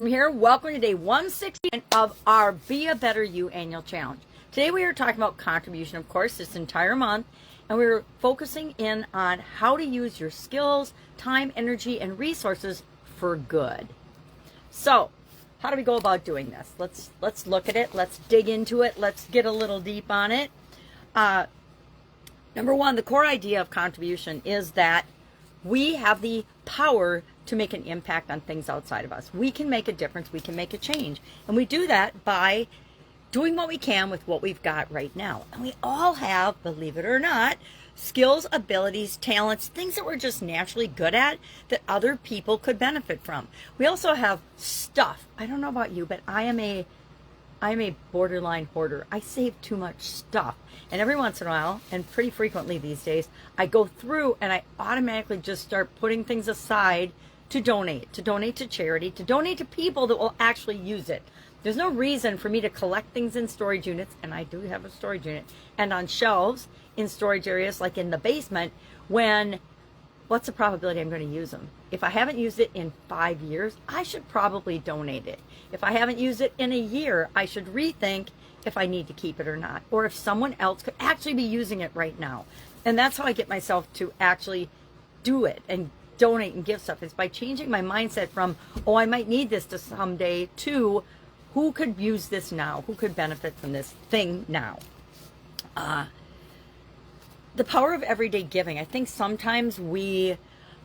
I'm here. Welcome to day 160 of our Be a Better You annual challenge. Today we are talking about contribution, of course, this entire month, and we're focusing in on how to use your skills, time, energy, and resources for good. So, how do we go about doing this? Let's look at it. Let's dig into it. Let's get a little deep on it. Number one, the core idea of contribution is that we have the power to make an impact on things outside of us. We can make a difference. We can make a change. And we do that by doing what we can with what we've got right now. And we all have, believe it or not, skills, abilities, talents, things that we're just naturally good at that other people could benefit from. We also have stuff. I don't know about you, but I'm a borderline hoarder. I save too much stuff. And every once in a while, and pretty frequently these days, I go through and I automatically just start putting things aside to donate to charity, to donate to people that will actually use it. There's no reason for me to collect things in storage units, and I do have a storage unit, and on shelves in storage areas like in the basement, when what's the probability I'm going to use them? If I haven't used it in 5 years, I should probably donate it. If I haven't used it in a year, I should rethink if I need to keep it or not, or if someone else could actually be using it right now. And that's how I get myself to actually do it and donate and give stuff. It's by changing my mindset from, oh, I might need this to someday, to who could use this now? Who could benefit from this thing now? The power of everyday giving. I think sometimes we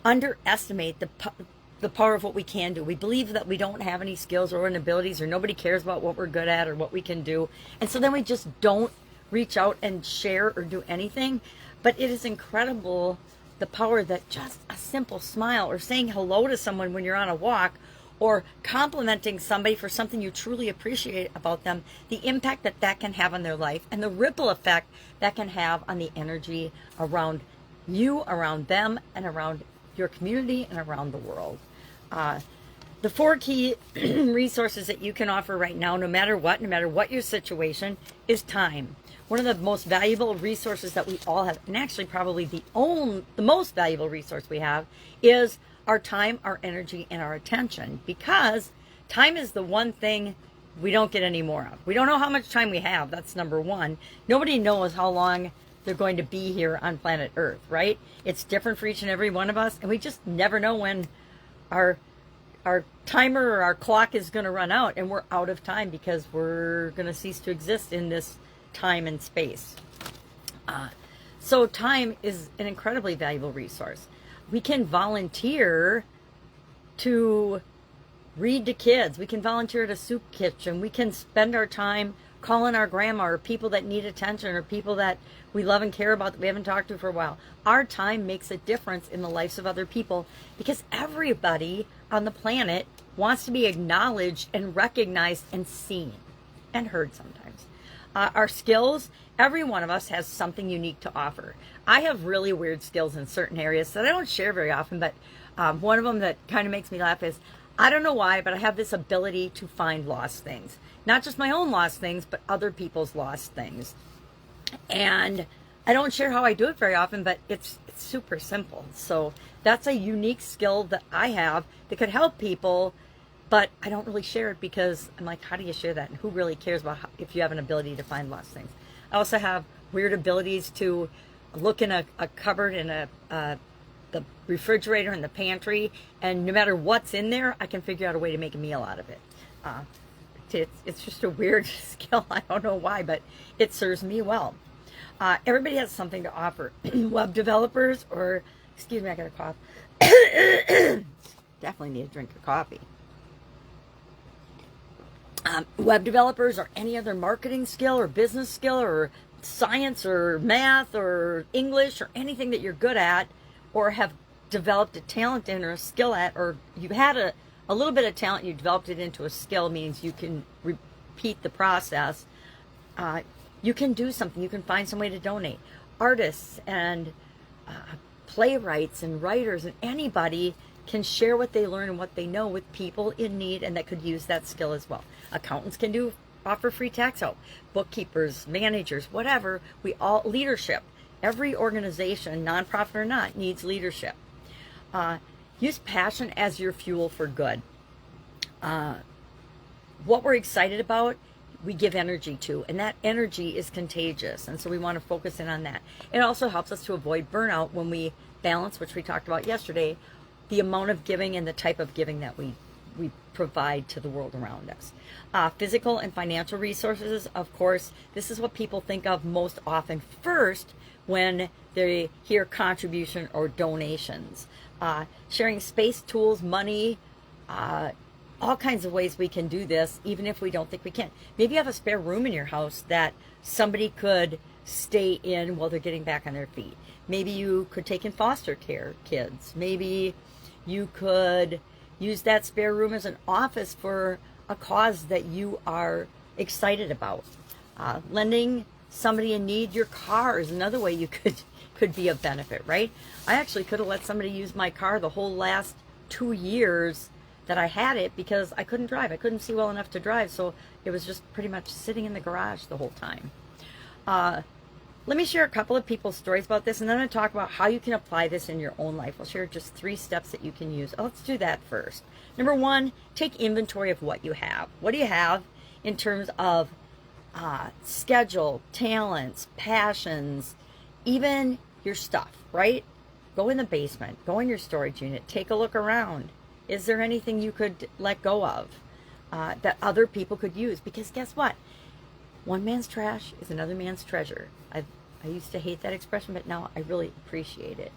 underestimate the power of what we can do. We believe that we don't have any skills or abilities, or nobody cares about what we're good at or what we can do. And so then we just don't reach out and share or do anything. But it is incredible the power that just a simple smile or saying hello to someone when you're on a walk or complimenting somebody for something you truly appreciate about them, the impact that that can have on their life and the ripple effect that can have on the energy around you, around them, and around your community and around the world. The 4 key resources that you can offer right now, no matter what your situation, is time. One of the most valuable resources that we all have, and actually probably the most valuable resource we have, is our time, our energy, and our attention, because time is the one thing we don't get any more of. We don't know how much time we have. That's number one. Nobody knows how long they're going to be here on planet Earth, right? It's different for each and every one of us, and we just never know when our timer or our clock is going to run out, and we're out of time because we're going to cease to exist in this time and space. So time is an incredibly valuable resource. We can volunteer to read to kids. We can volunteer at a soup kitchen. We can spend our time calling our grandma, or people that need attention, or people that we love and care about that we haven't talked to for a while. Our time makes a difference in the lives of other people, because everybody on the planet wants to be acknowledged and recognized and seen and heard sometimes. Our skills, every one of us has something unique to offer. I have really weird skills in certain areas that I don't share very often, but one of them that kind of makes me laugh is, I don't know why, but I have this ability to find lost things. Not just my own lost things, but other people's lost things. And I don't share how I do it very often, but it's super simple. So that's a unique skill that I have that could help people, but I don't really share it because I'm like, how do you share that? And who really cares about if you have an ability to find lost things? I also have weird abilities to look in a cupboard in the refrigerator in the pantry, and no matter what's in there, I can figure out a way to make a meal out of it. It's just a weird skill. I don't know why, but it serves me well. Everybody has something to offer. Web developers, or, excuse me, I got a cough. Definitely need a drink of coffee. Web developers, or any other marketing skill or business skill or science or math or English or anything that you're good at or have developed a talent in or a skill at, or you had a little bit of talent, you developed it into a skill, means you can repeat the process. You can do something. You can find some way to donate. Artists and playwrights and writers and anybody can share what they learn and what they know with people in need and that could use that skill as well. Accountants can offer free tax help. Bookkeepers, managers, whatever. Leadership. Every organization, nonprofit or not, needs leadership. Use passion as your fuel for good. what we're excited about, we give energy to, and that energy is contagious. And so we want to focus in on that. It also helps us to avoid burnout when we balance, which we talked about yesterday, the amount of giving and the type of giving that we provide to the world around us. Physical and financial resources, of course, this is what people think of most often first when they hear contribution or donations. Sharing space, tools, money, all kinds of ways we can do this, even if we don't think we can. Maybe you have a spare room in your house that somebody could stay in while they're getting back on their feet. Maybe you could take in foster care kids. Maybe you could use that spare room as an office for a cause that you are excited about. Lending somebody in need your car is another way you could be of benefit, right? I actually could have let somebody use my car the whole last 2 years that I had it because I couldn't drive. I couldn't see well enough to drive, so it was just pretty much sitting in the garage the whole time. Let me share a couple of people's stories about this, and then I'm going to talk about how you can apply this in your own life. I'll share just 3 steps that you can use. Let's do that first. Number 1, take inventory of what you have. What do you have in terms of schedule, talents, passions, even your stuff, right? Go in the basement, go in your storage unit, take a look around. Is there anything you could let go of that other people could use? Because guess what? One man's trash is another man's treasure. I used to hate that expression, but now I really appreciate it.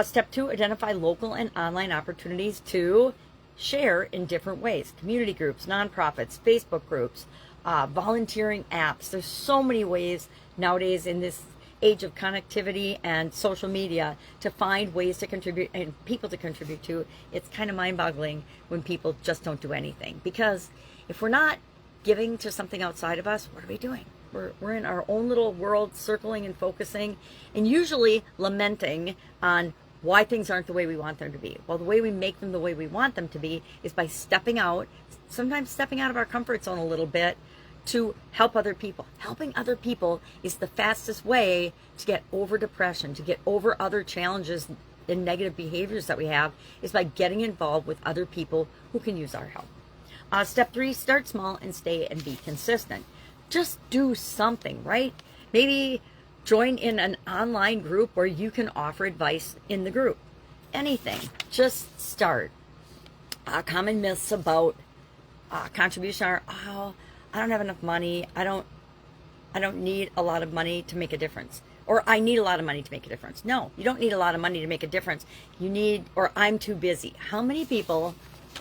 Step 2, identify local and online opportunities to share in different ways. Community groups, nonprofits, Facebook groups, volunteering apps. There's so many ways nowadays in this age of connectivity and social media to find ways to contribute and people to contribute to. It's kind of mind-boggling when people just don't do anything. Because if we're not giving to something outside of us, what are we doing? We're in our own little world, circling and focusing, and usually lamenting on why things aren't the way we want them to be. Well, the way we make them the way we want them to be is by stepping out, sometimes stepping out of our comfort zone a little bit to help other people. Helping other people is the fastest way to get over depression, to get over other challenges and negative behaviors that we have, is by getting involved with other people who can use our help. Step 3, start small and stay and be consistent. Just do something, right? Maybe join in an online group where you can offer advice in the group. Anything. Just start. Common myths about contribution are, oh, I don't have enough money. I don't need a lot of money to make a difference. Or I need a lot of money to make a difference. No, you don't need a lot of money to make a difference. You need, or I'm too busy. How many people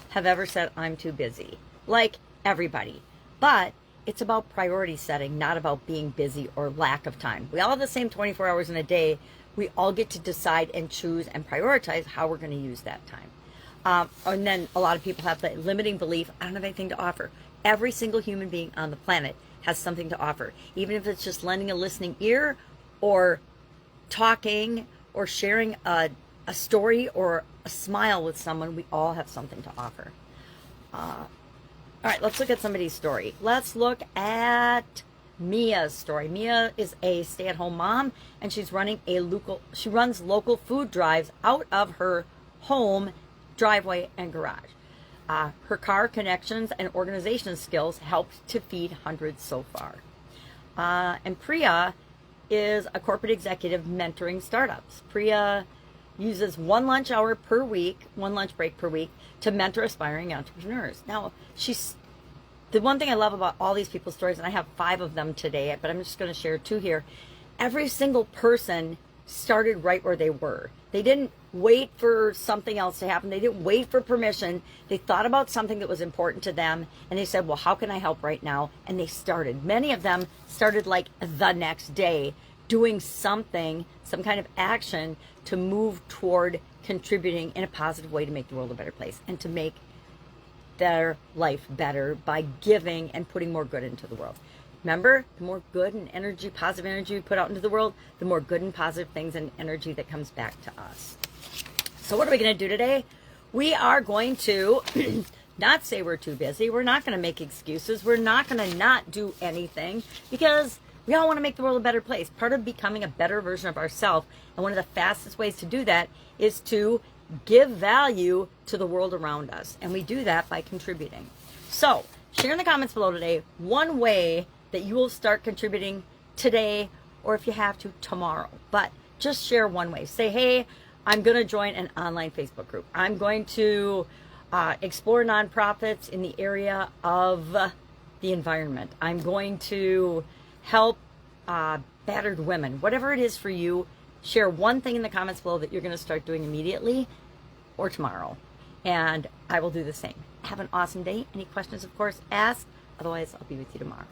have ever said I'm too busy? Like everybody. But it's about priority setting, not about being busy or lack of time. We all have the same 24 hours in a day. We all get to decide and choose and prioritize how we're going to use that time. And then a lot of people have the limiting belief, I don't have anything to offer. Every single human being on the planet has something to offer. Even if it's just lending a listening ear or talking or sharing a story or a smile with someone, we all have something to offer. All right, let's look at somebody's story. Let's look at Mia's story. Mia is a stay-at-home mom, and she runs local food drives out of her home, driveway, and garage. Her car connections and organization skills helped to feed hundreds so far. And Priya is a corporate executive mentoring startups. Priya uses one lunch break per week to mentor aspiring entrepreneurs. Now, the one thing I love about all these people's stories, and I have 5 of them today, but I'm just going to share 2 here. Every single person started right where they were. They didn't wait for something else to happen. They didn't wait for permission. They thought about something that was important to them, and they said, well, how can I help right now? And they started. Many of them started like the next day, doing something, some kind of action to move toward contributing in a positive way to make the world a better place and to make their life better by giving and putting more good into the world. Remember, the more good and energy, positive energy we put out into the world, the more good and positive things and energy that comes back to us. So what are we going to do today? We are going to not say we're too busy. We're not going to make excuses. We're not going to not do anything because we all want to make the world a better place. Part of becoming a better version of ourselves, and one of the fastest ways to do that is to give value to the world around us. And we do that by contributing. So share in the comments below today one way that you will start contributing today, or if you have to, tomorrow. But just share one way. Say, hey, I'm going to join an online Facebook group. I'm going to explore nonprofits in the area of the environment. I'm going to help battered women. Whatever it is for you, share one thing in the comments below that you're going to start doing immediately or tomorrow. And I will do the same. Have an awesome day. Any questions, of course, ask. Otherwise, I'll be with you tomorrow.